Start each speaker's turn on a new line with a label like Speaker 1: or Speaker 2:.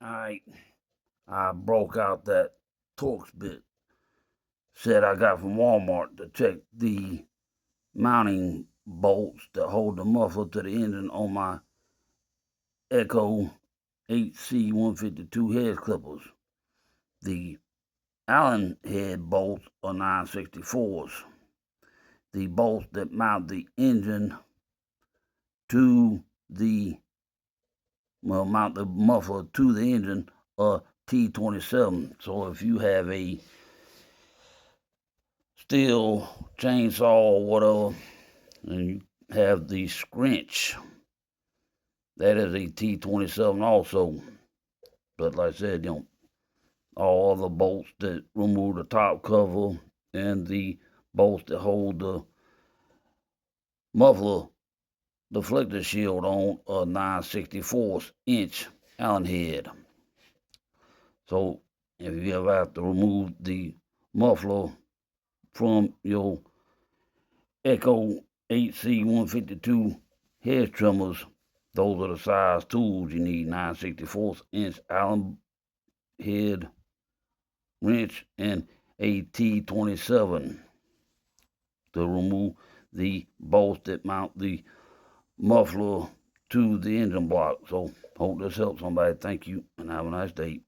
Speaker 1: Alright, I broke out that Torx bit set I got from Walmart to check the mounting bolts that hold the muffler to the engine on my Echo 8C152 head clippers. The Allen head bolts are 964s. The bolts that mount the engine to mount the muffler to the engine are T27. So if you have a steel chainsaw or whatever, and you have the scrinch, that is a T27 also. But like I said, all other bolts that remove the top cover and the bolts that hold the muffler deflector shield on a 9/64" Allen head. So if you ever have to remove the muffler from your Echo 8C152 head trimmers, those are the size tools you need: 9/64" Allen head wrench and a T27 to remove the bolts that mount the muffler to the engine block. So hope this helps somebody. Thank you and have a nice day.